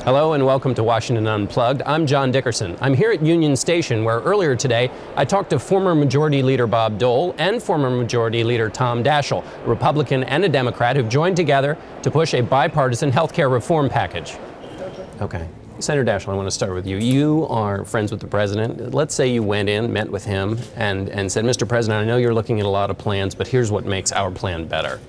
Hello and welcome to Washington Unplugged. I'm John Dickerson. I'm here at Union Station where earlier today I talked to former Majority Leader Bob Dole and former Majority Leader Tom Daschle, a Republican and a Democrat who've joined together to push a bipartisan health care reform package. Okay. Senator Daschle, I want to start with you. You are friends with the president. Let's say you went in, met with him, and said, Mr. President, I know you're looking at a lot of plans, but here's what makes our plan better.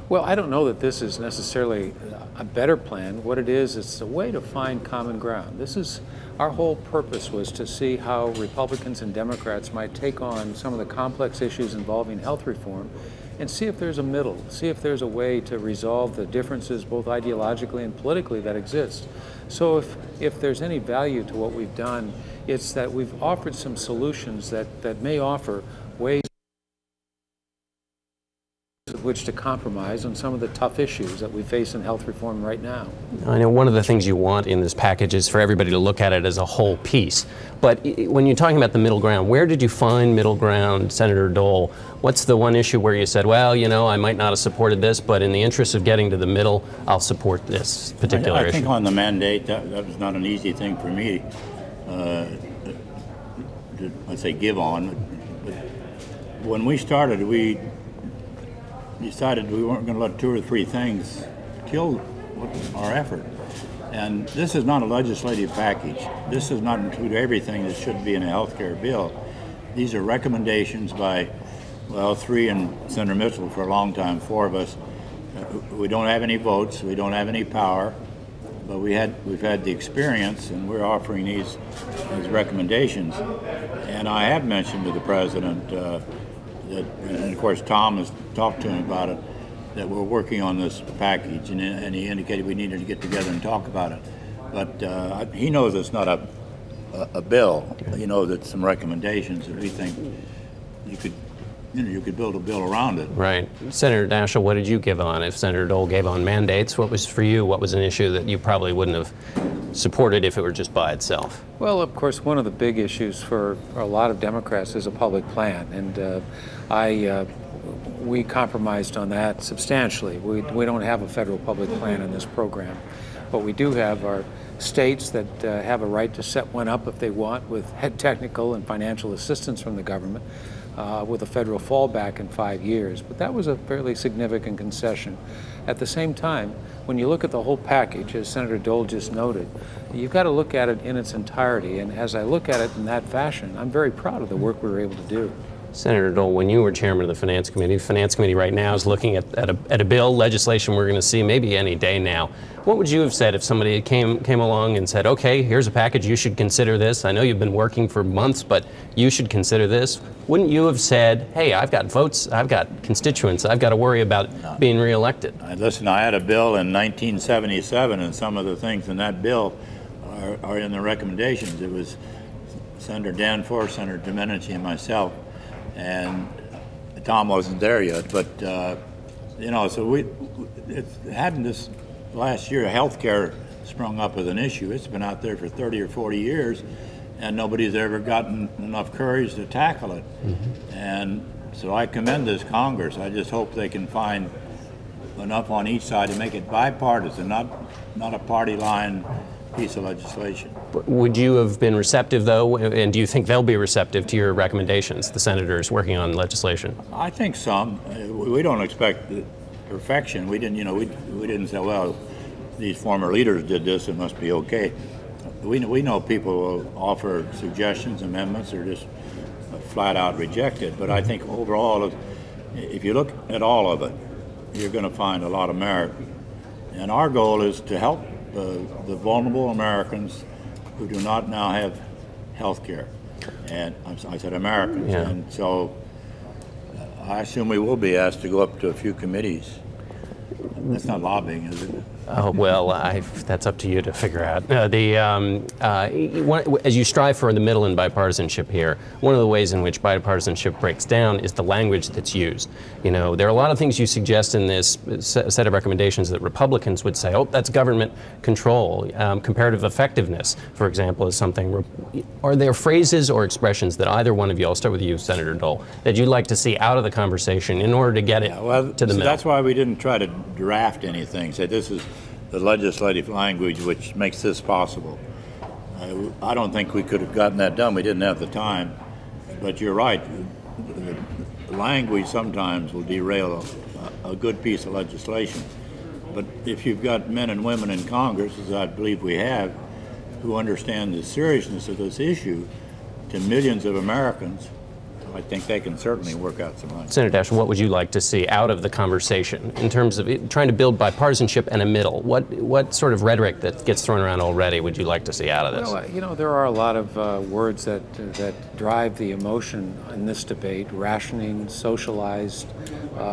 Well, I don't know that this is necessarily a better plan. What it is, it's a way to find common ground. Our whole purpose was to see how Republicans and Democrats might take on some of the complex issues involving health reform and see if there's a middle, see if there's a way to resolve the differences both ideologically and politically that exist. So if there's any value to what we've done, it's that we've offered some solutions that may offer ways with which to compromise on some of the tough issues that we face in health reform right now. I know one of the things you want in this package is for everybody to look at it as a whole piece. But when you're talking about the middle ground, where did you find middle ground, Senator Dole? What's the one issue where you said, well, you know, I might not have supported this, but in the interest of getting to the middle, I'll support this particular issue? I think on the mandate, that was not an easy thing for me to, let's say, give on. But when we started, we decided we weren't going to let 2 or 3 things kill our effort. And this is not a legislative package. This does not include everything that should be in a health care bill. These are recommendations by, well, 3 and Senator Mitchell for a long time, 4 of us. We don't have any votes, we don't have any power, but we've had the experience, and we're offering these recommendations. And I have mentioned to the president and of course Tom has talked to him about it, that we're working on this package, and he indicated we needed to get together and talk about it. But he knows it's not a bill. He knows it's some recommendations that we think you could build a bill around it. Right. Senator Daschle, what did you give on? If Senator Dole gave on mandates, what was for you? What was an issue that you probably wouldn't have supported if it were just by itself? Well, of course, one of the big issues for a lot of Democrats is a public plan, and we compromised on that substantially. We don't have a federal public plan in this program. What we do have are states that have a right to set one up if they want, with technical and financial assistance from the government, with a federal fallback in 5 years. But that was a fairly significant concession. At the same time, when you look at the whole package, as Senator Dole just noted, you've got to look at it in its entirety. And as I look at it in that fashion, I'm very proud of the work we were able to do. Senator Dole, when you were chairman of the Finance Committee right now is looking at a bill, legislation we're going to see maybe any day now. What would you have said if somebody came along and said, okay, here's a package, you should consider this. I know you've been working for months, but you should consider this. Wouldn't you have said, hey, I've got votes, I've got constituents, I've got to worry about being reelected? Listen, I had a bill in 1977, and some of the things in that bill are in the recommendations. It was Senator Danforth, Senator Domenici, and myself. And Tom wasn't there yet, but you know, so it hadn't this last year health care sprung up as an issue. It's been out there for 30 or 40 years, and nobody's ever gotten enough courage to tackle it. Mm-hmm. And so I commend this Congress. I just hope they can find enough on each side to make it bipartisan, not a party line piece of legislation. Would you have been receptive, though, and do you think they'll be receptive to your recommendations, the senators working on legislation? I think some. We don't expect perfection. We didn't, we didn't say, well, these former leaders did this, it must be okay. We know people will offer suggestions, amendments, or just flat out reject it. But I think overall, if you look at all of it, you're going to find a lot of merit. And our goal is to help the vulnerable Americans who do not now have health care. And I said Americans. Yeah. And so I assume we will be asked to go up to a few committees. That's not lobbying, is it? Oh, well, that's up to you to figure out. As you strive for the middle and bipartisanship here, one of the ways in which bipartisanship breaks down is the language that's used. You know, there are a lot of things you suggest in this set of recommendations that Republicans would say, oh, that's government control. Comparative effectiveness, for example, is something. Are there phrases or expressions that either one of you, I'll start with you, Senator Dole, that you'd like to see out of the conversation in order to get it to the middle? That's why we didn't try to draft anything. Say this is the legislative language which makes this possible. I don't think we could have gotten that done. We didn't have the time. But you're right. The language sometimes will derail a good piece of legislation. But if you've got men and women in Congress, as I believe we have, who understand the seriousness of this issue to millions of Americans, I think they can certainly work out some money. Senator Daschle, what would you like to see out of the conversation in terms of trying to build bipartisanship and a middle? What sort of rhetoric that gets thrown around already would you like to see out of this? Well, you know, there are a lot of words that drive the emotion in this debate: rationing, socialized,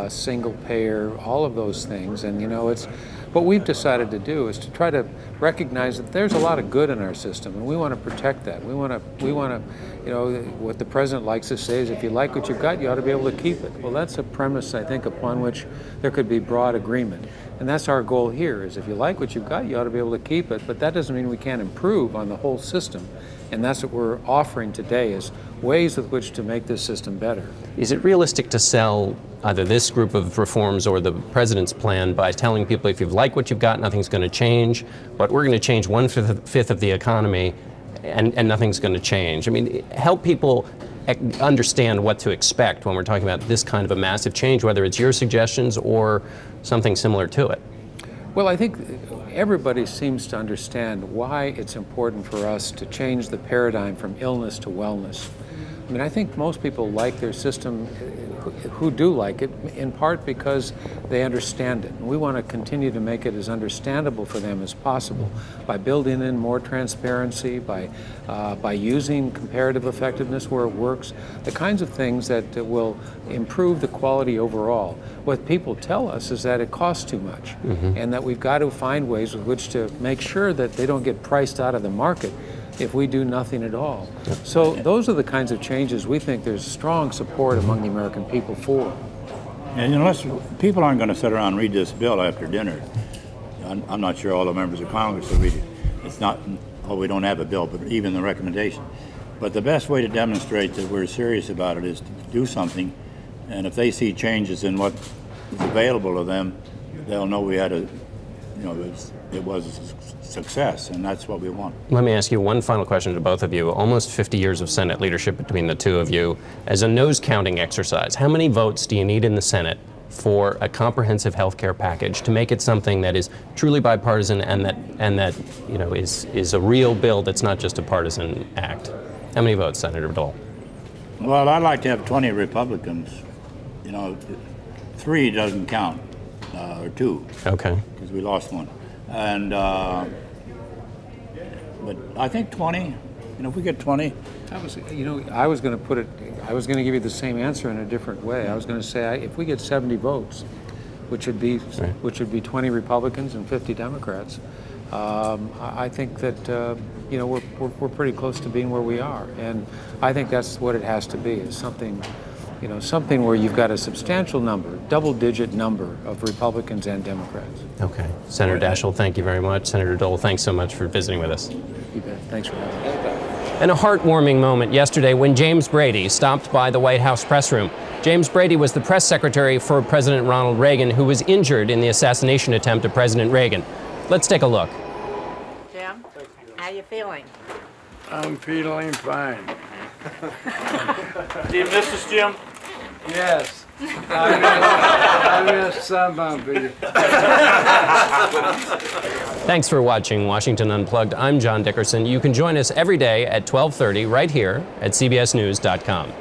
single payer, all of those things. And you know, it's what we've decided to do is to try to recognize that there's a lot of good in our system, and we want to protect that. We want to, you know, what the president likes to say is, if you like what you've got, you ought to be able to keep it. Well, that's a premise, I think, upon which there could be broad agreement. And that's our goal here, is if you like what you've got, you ought to be able to keep it. But that doesn't mean we can't improve on the whole system. And that's what we're offering today, is ways with which to make this system better. Is it realistic to sell either this group of reforms or the president's plan by telling people, if you like what you've got, nothing's going to change, but we're going to change 1/5 of the economy and nothing's going to change? I mean, help people understand what to expect when we're talking about this kind of a massive change, whether it's your suggestions or something similar to it. Well, I think everybody seems to understand why it's important for us to change the paradigm from illness to wellness. I mean, I think most people like their system, who do like it, in part because they understand it. And we want to continue to make it as understandable for them as possible by building in more transparency, by using comparative effectiveness where it works, the kinds of things that will improve the quality overall. What people tell us is that it costs too much, and that we've got to find ways with which to make sure that they don't get priced out of the market if we do nothing at all. So those are the kinds of changes we think there's strong support among the American people for. And unless people aren't going to sit around and read this bill after dinner, I'm not sure all the members of Congress will read it. It's not, oh, we don't have a bill, but even the recommendation. But the best way to demonstrate that we're serious about it is to do something, and if they see changes in what is available to them, they'll know we had a, you know, it was a success, and that's what we want. Let me ask you one final question to both of you. Almost 50 years of Senate leadership between the two of you. As a nose-counting exercise, how many votes do you need in the Senate for a comprehensive health care package to make it something that is truly bipartisan and that you know is a real bill that's not just a partisan act? How many votes, Senator Dole? Well, I'd like to have 20 Republicans. You know, 3 doesn't count, or 2. Okay. Because we lost 1. And but I think 20. You know, if we get 20. I was going to put it. I was going to give you the same answer in a different way. I was going to say, if we get 70 votes, which would be 20 Republicans and 50 Democrats, I think that you know, we're pretty close to being where we are, and I think that's what it has to be. Is something. You know, something where you've got a substantial number, double-digit number of Republicans and Democrats. Okay. Senator Daschle, thank you very much. Senator Dole, thanks so much for visiting with us. You bet. Thanks for having me. And a heartwarming moment yesterday when James Brady stopped by the White House press room. James Brady was the press secretary for President Ronald Reagan, who was injured in the assassination attempt of President Reagan. Let's take a look. Jim, how you feeling? I'm feeling fine. Do you miss us, Jim? Yes. I miss some of you. Thanks for watching Washington Unplugged. I'm John Dickerson. You can join us every day at 12:30 right here at CBSNews.com.